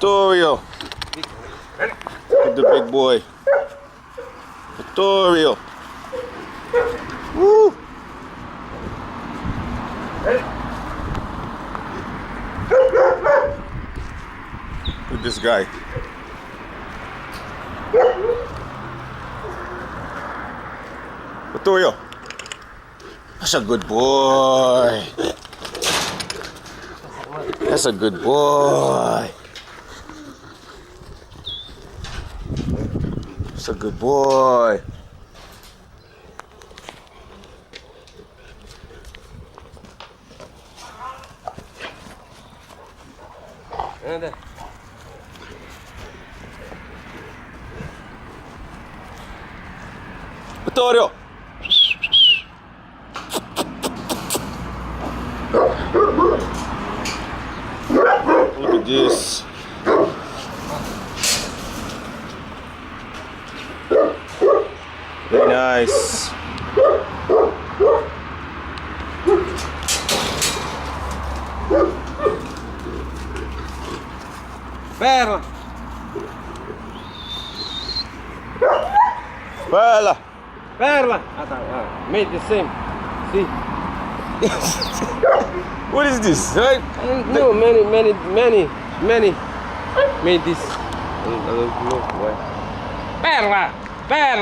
Vittorio. Look at the big boy. Vittorio. Woo. Look at this guy. Vittorio. That's a good boy. That's a good boy. That's a good boy. Vittorio. Look at this. Very nice. Perla. Bella. Perla. Made the same. See? What is this? Right? No, many made this. I don't know why. Perla. Perla.